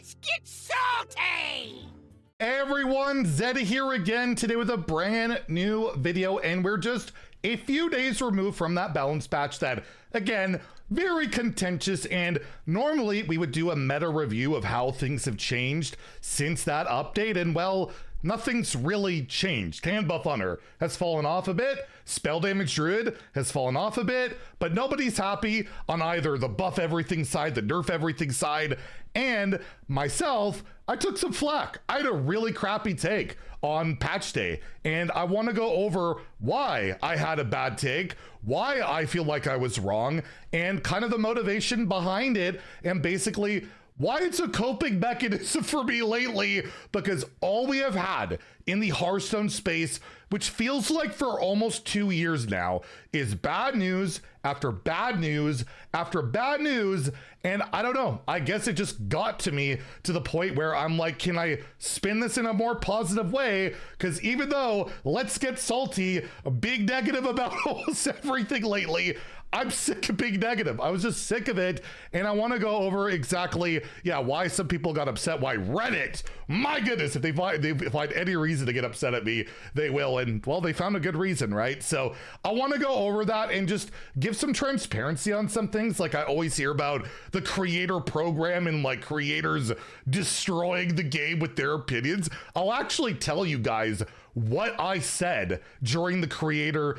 Let's get salty! Hey everyone, Zeddy here again today with a brand new video, and we're just a few days removed from that balance patch that, again, very contentious, and normally we would do a meta review of how things have changed since that update, and well, nothing's really changed. Hand buff Hunter has fallen off a bit, spell damage Druid has fallen off a bit, but nobody's happy on either the buff everything side, the nerf everything side, and myself, I took some flack. I had a really crappy take on patch day, and I want to go over why I had a bad take, why I feel like I was wrong, and kind of the motivation behind it, and basically why it's a coping mechanism for me lately, because all we have had in the Hearthstone space, which feels like for almost 2 years now, is bad news after bad news after bad news. And I don't know, I guess it just got to me to the point where I'm like, can I spin this in a more positive way? Because even though, let's get salty, a big negative about almost everything lately, I'm sick of being negative. I was just sick of it. And I want to go over exactly, why some people got upset, why Reddit, my goodness, if they find any reason to get upset at me, they will. And well, they found a good reason, right? So I want to go over that and just give some transparency on some things. Like I always hear about the creator program and like creators destroying the game with their opinions. I'll actually tell you guys what I said during the creator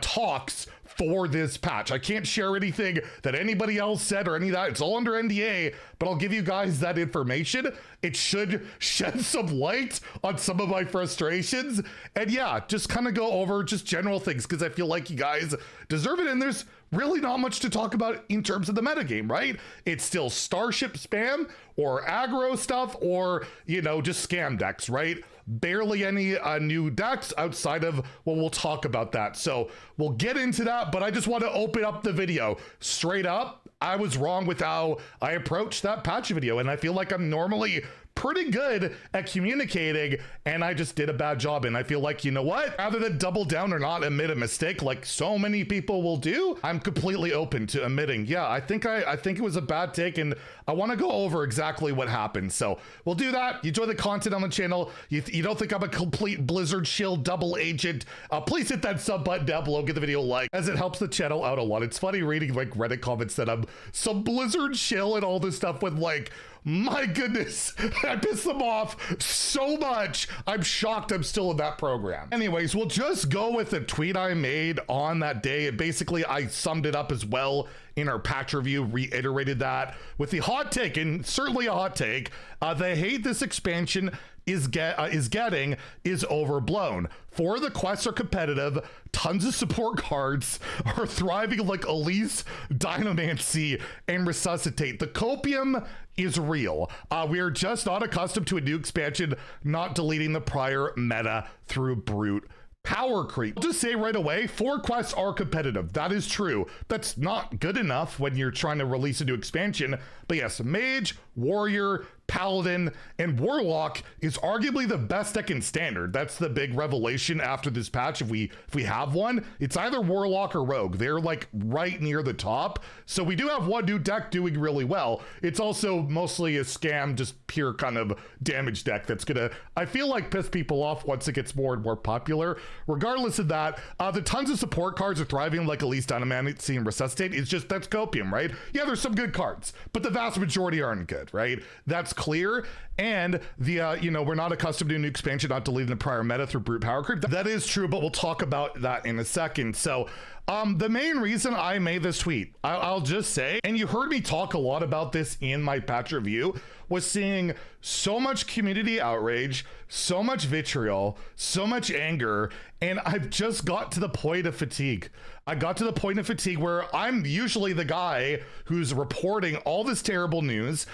talks for this patch. I can't share anything that anybody else said or any of that. It's all under NDA, but I'll give you guys that information. It should shed some light on some of my frustrations. And yeah, just kind of go over just general things because I feel like you guys deserve it. And there's really not much to talk about in terms of the metagame, right? It's still Starship spam or aggro stuff or, you know, just scam decks, right? Barely any new decks outside of, well, we'll talk about that. So we'll get into that, but I just want to open up the video straight up. I was wrong with how I approached that patch video, and I feel like I'm normally pretty good at communicating, and I just did a bad job. And I feel like, you know what, rather than double down or not admit a mistake like so many people will do, I'm completely open to admitting, yeah, I think it was a bad take, and I want to go over exactly what happened. So we'll do that. You enjoy the content on the channel, you don't think I'm a complete Blizzard shield double agent, please hit that sub button down below, give the video a like, as it helps the channel out a lot. It's funny reading like Reddit comments that I'm some Blizzard shill and all this stuff with like, my goodness, I pissed them off so much. I'm shocked I'm still in that program. Anyways, we'll just go with the tweet I made on that day. And basically, I summed it up as well in our patch review, reiterated that with the hot take, and certainly a hot take, the hate this expansion is getting is overblown. 4 of the quests are competitive, tons of support cards are thriving like Elise, Dynamancy, and Resuscitate. The copium is real. We are just not accustomed to a new expansion not deleting the prior meta through brute power creep. I'll just say right away, 4 quests are competitive. That is true. That's not good enough when you're trying to release a new expansion. But yes, Mage, Warrior, Paladin, and Warlock is arguably the best deck in Standard. That's the big revelation after this patch. If we have one, it's either Warlock or Rogue. They're like right near the top. So we do have one new deck doing really well. It's also mostly a scam, just pure kind of damage deck that's gonna, I feel like, piss people off once it gets more and more popular. Regardless of that, the tons of support cards are thriving like Elise, Dynamancy, and Resuscitate. It's just, that's copium, right? Yeah, there's some good cards, but the vast majority aren't good, right? That's clear. And the you know, we're not accustomed to a new expansion not deleting the prior meta through brute power creep. That is true, but we'll talk about that in a second. So the main reason I made this tweet, I'll just say, and you heard me talk a lot about this in my patch review, was seeing so much community outrage, so much vitriol, so much anger, and I've just got to the point of fatigue. I got to the point of fatigue where I'm usually the guy who's reporting all this terrible news,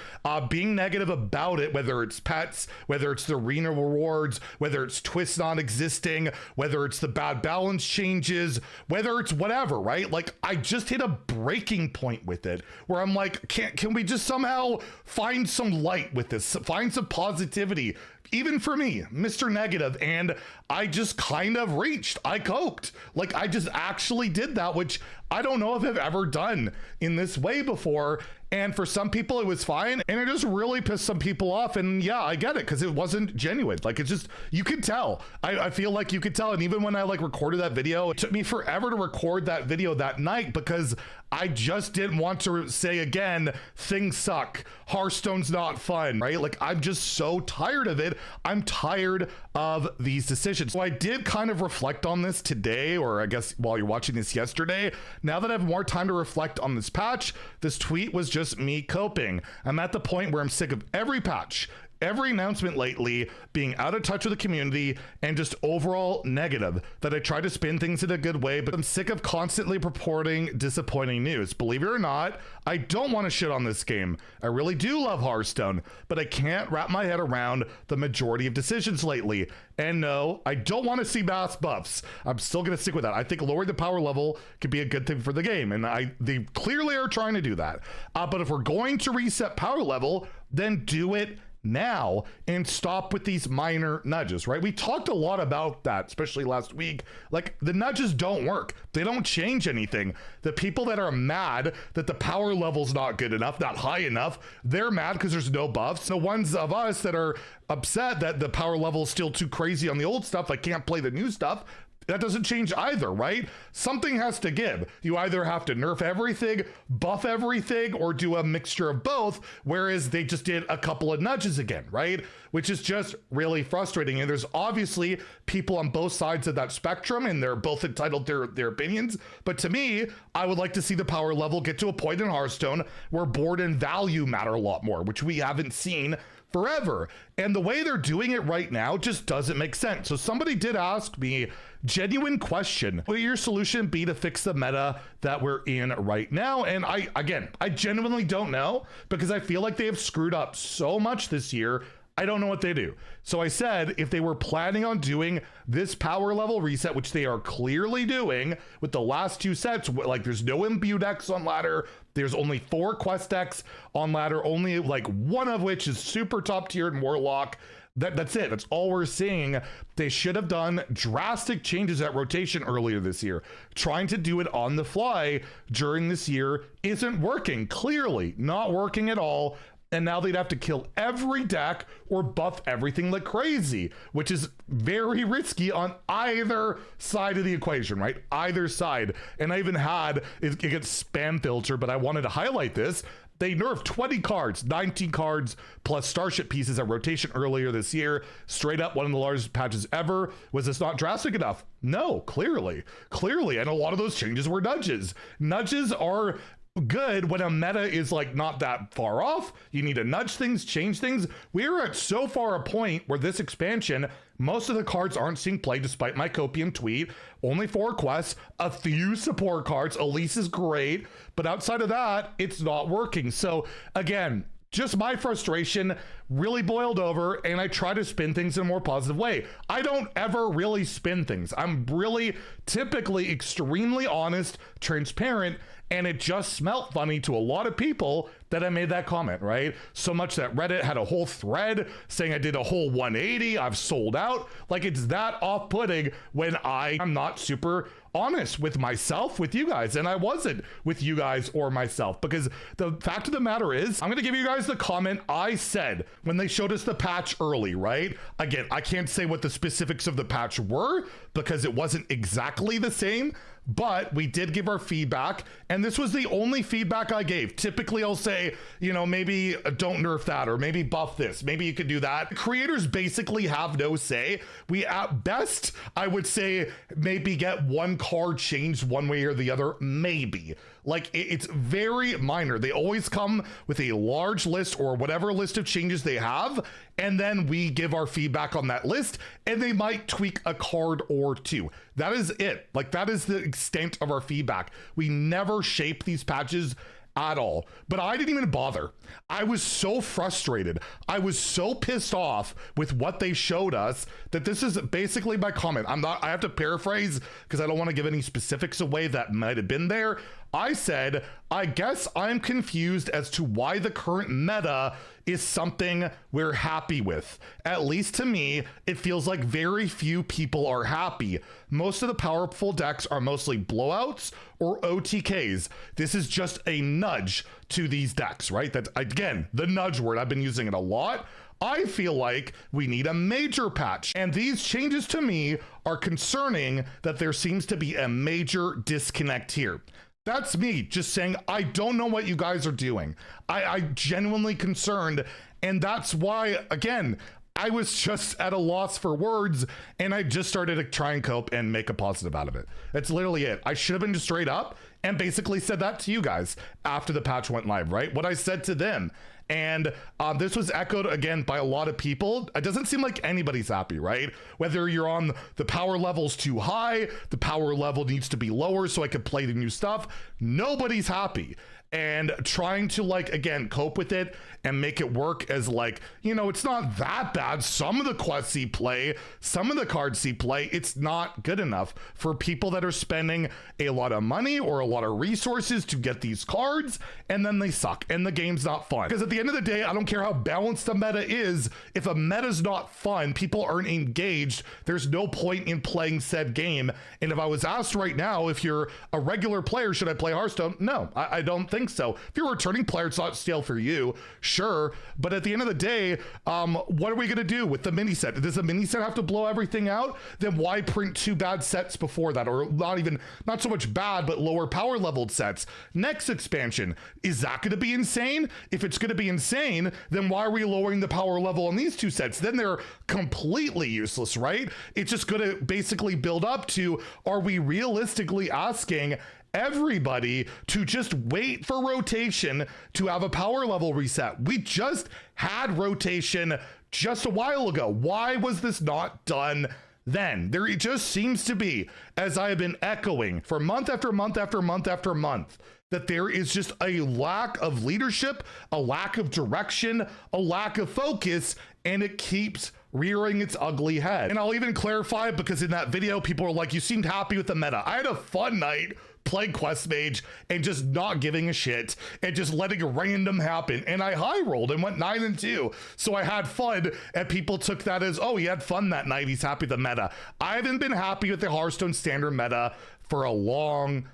being negative about it, whether it's pets, whether it's the arena rewards, whether it's twists not existing, whether it's the bad balance changes, whether it's whatever, right? Like I just hit a breaking point with it where I'm like, can we just somehow find some light with this, find some positivity, even for me, Mr. Negative. And I just kind of reached, I coked. Like I just actually did that, which I don't know if I've ever done in this way before. And for some people it was fine, and it just really pissed some people off. And yeah, I get it, because it wasn't genuine. Like, it's just, you could tell. I feel like you could tell. And even when I like recorded that video, it took me forever to record that video that night, because I just didn't want to say again, things suck, Hearthstone's not fun, right? Like, I'm just so tired of it. I'm tired of these decisions. So I did kind of reflect on this today, or I guess while you're watching this yesterday. Now that I have more time to reflect on this patch, this tweet was just me coping. I'm at the point where I'm sick of every patch, every announcement lately being out of touch with the community and just overall negative, that I try to spin things in a good way, but I'm sick of constantly reporting disappointing news. Believe it or not, I don't want to shit on this game. I really do love Hearthstone, but I can't wrap my head around the majority of decisions lately. And no, I don't want to see mass buffs. I'm still going to stick with that. I think lowering the power level could be a good thing for the game, and they clearly are trying to do that. But if we're going to reset power level, then do it now and stop with these minor nudges, right? We talked a lot about that, especially last week. Like, the nudges don't work. They don't change anything. The people that are mad that the power level's not good enough, not high enough, they're mad because there's no buffs. The ones of us that are upset that the power level is still too crazy on the old stuff, I can't play the new stuff, that doesn't change either, right? Something has to give. You either have to nerf everything, buff everything, or do a mixture of both, whereas they just did a couple of nudges again, right? Which is just really frustrating. And there's obviously people on both sides of that spectrum, and they're both entitled to their opinions. But to me, I would like to see the power level get to a point in Hearthstone where board and value matter a lot more, which we haven't seen forever. And the way they're doing it right now just doesn't make sense. So somebody did ask me, genuine question, will your solution be to fix the meta that we're in right now? And I genuinely don't know, because I feel like they have screwed up so much this year. I don't know what they do. So I said, if they were planning on doing this power level reset, which they are clearly doing with the last two sets, like there's no imbue decks on ladder, there's only 4 quest decks on ladder, only like one of which is super top tiered and warlock. That's it. That's all we're seeing. They should have done drastic changes at rotation earlier this year. Trying to do it on the fly during this year isn't working. Clearly not working at all. And now they'd have to kill every deck or buff everything like crazy, which is very risky on either side of the equation, right? Either side. And I even had, it gets spam filter, but I wanted to highlight this. They nerfed 20 cards, 19 cards plus starship pieces at rotation earlier this year. Straight up one of the largest patches ever. Was this not drastic enough? No, clearly. And a lot of those changes were nudges. Nudges are good when a meta is like not that far off. You need to nudge things, change things. We're at so far a point where this expansion, most of the cards aren't seeing play despite my copium tweet. Only 4 quests, a few support cards. Elise is great, but outside of that, it's not working. So again, just my frustration really boiled over, and I try to spin things in a more positive way. I don't ever really spin things. I'm really typically extremely honest, transparent, and it just smelt funny to a lot of people that I made that comment, right? So much that Reddit had a whole thread saying I did a whole 180, I've sold out. Like, it's that off-putting when I am not super honest with myself, with you guys, and I wasn't with you guys or myself, because the fact of the matter is, I'm gonna give you guys the comment I said when they showed us the patch early, right? Again, I can't say what the specifics of the patch were because it wasn't exactly the same, but we did give our feedback, and this was the only feedback I gave. Typically I'll say, you know, maybe don't nerf that, or maybe buff this, maybe you could do that. Creators basically have no say. We at best, I would say, maybe get one card changed one way or the other, maybe. Like, it's very minor. They always come with a large list or whatever list of changes they have, and then we give our feedback on that list, and they might tweak a card or two. That is it. Like, that is the extent of our feedback. We never shape these patches at all. But I didn't even bother. I was so frustrated. I was so pissed off with what they showed us that this is basically my comment. I have to paraphrase because I don't want to give any specifics away that might have been there. I said, I guess I'm confused as to why the current meta is something we're happy with. At least to me, it feels like very few people are happy. Most of the powerful decks are mostly blowouts or OTKs. This is just a nudge to these decks, right? That's, again, the nudge word. I've been using it a lot. I feel like we need a major patch, and these changes to me are concerning that there seems to be a major disconnect here. That's me just saying, I don't know what you guys are doing. I'm genuinely concerned, and that's why, again, I was just at a loss for words, and I just started to try and cope and make a positive out of it. That's literally it. I should have been just straight up and basically said that to you guys after the patch went live, right? What I said to them. And this was echoed again by a lot of people. It doesn't seem like anybody's happy, right? Whether you're on the power level's too high, the power level needs to be lower so I could play the new stuff. Nobody's happy. And trying to, like, again, cope with it and make it work as, like, you know, it's not that bad. Some of the quests see play, some of the cards see play, it's not good enough for people that are spending a lot of money or a lot of resources to get these cards, and then they suck and the game's not fun. Because at the end of the day, I don't care how balanced the meta is, if a meta's not fun, people aren't engaged, there's no point in playing said game. And if I was asked right now, if you're a regular player, should I play Hearthstone? No, I don't think so. If you're a returning player, it's not stale for you, sure. But at the end of the day, what are we gonna do with the mini set? Does the mini set have to blow everything out? Then why print 2 bad sets before that? Or not so much bad, but lower power leveled sets. Next expansion, is that gonna be insane? If it's gonna be insane, then why are we lowering the power level on these 2 sets? Then they're completely useless, right? It's just gonna basically build up to, are we realistically asking everybody to just wait for rotation to have a power level reset? We just had rotation just a while ago. Why was this not done then? There just seems to be, as I have been echoing for month after month after month after month, that there is just a lack of leadership, a lack of direction, a lack of focus, and it keeps rearing its ugly head. And I'll even clarify, because in that video, people were like, you seemed happy with the meta. I had a fun night playing Quest Mage and just not giving a shit and just letting random happen. And I high rolled and went 9-2. So I had fun, and people took that as, oh, he had fun that night, he's happy with the meta. I haven't been happy with the Hearthstone standard meta for a long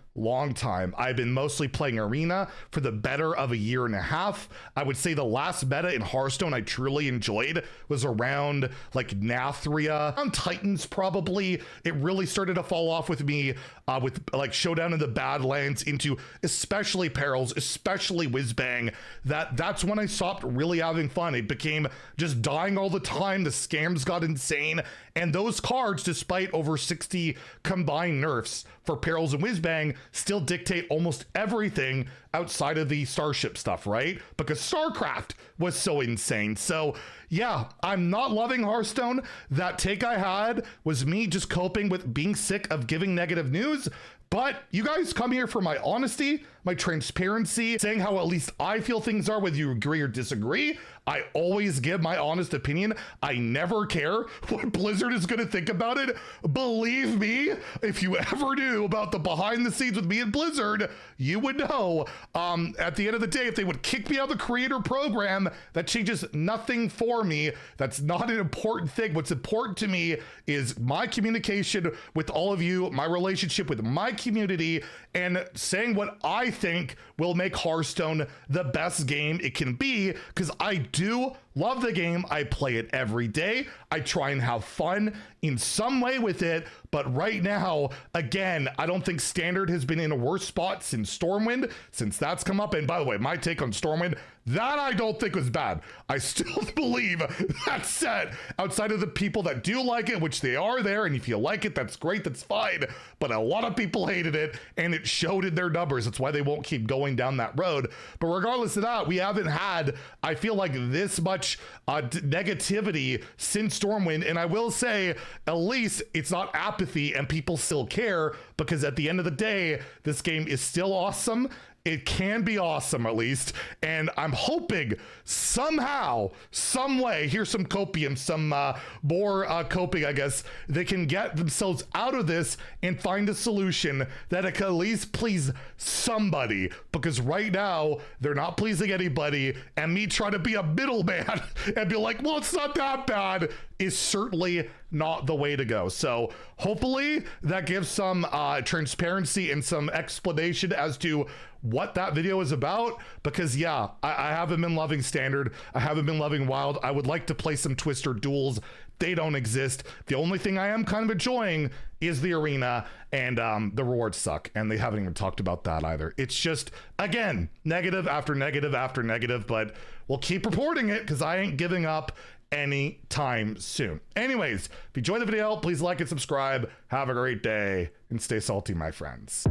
time. I've been mostly playing Arena for the better of 1.5 years. I would say the last meta in Hearthstone I truly enjoyed was around like Nathria, on Titans probably. It really started to fall off with me with like Showdown in the Badlands into especially Perils, especially Whizbang. That's when I stopped really having fun. It became just dying all the time. The scams got insane. And those cards, despite over 60 combined nerfs for Perils and Whizbang, still dictate almost everything outside of the Starship stuff, right? Because StarCraft was so insane. So yeah, I'm not loving Hearthstone. That take I had was me just coping with being sick of giving negative news. But you guys come here for my honesty, my transparency, saying how at least I feel things are, whether you agree or disagree. I always give my honest opinion. I never care what Blizzard is going to think about it. Believe me, if you ever knew about the behind the scenes with me and Blizzard, you would know. At the end of the day, if they would kick me out of the creator program, that changes nothing for me. That's not an important thing. What's important to me is my communication with all of you, my relationship with my community, and saying what I think will make Hearthstone the best game it can be, because I do love the game. I play it every day. I try and have fun in some way with it. But right now, again, I don't think Standard has been in a worse spot since Stormwind, since that's come up. And by the way, my take on Stormwind, that I don't think was bad. I still believe that set, outside of the people that do like it, which they are there, and if you like it, that's great, that's fine. But a lot of people hated it, and it showed in their numbers. That's why they won't keep going down that road. But regardless of that, we haven't had, I feel like, this much negativity since Stormwind. And I will say, at least it's not apathy and people still care, because at the end of the day, this game is still awesome. It can be awesome, at least. And I'm hoping somehow, some way, here's some copium, some more coping, I guess, they can get themselves out of this and find a solution that it can at least please somebody. Because right now, they're not pleasing anybody. And me trying to be a middleman and be like, well, it's not that bad, is certainly not the way to go. So hopefully that gives some transparency and some explanation as to what that video is about, because yeah, I haven't been loving standard. I haven't been loving wild. I would like to play some Twister duels. They don't exist. The only thing I am kind of enjoying is the arena, and the rewards suck, and they haven't even talked about that either. It's just, again, negative after negative after negative, but we'll keep reporting it because I ain't giving up anytime soon. Anyways, if you enjoyed the video, please like and subscribe. Have a great day and stay salty, my friends.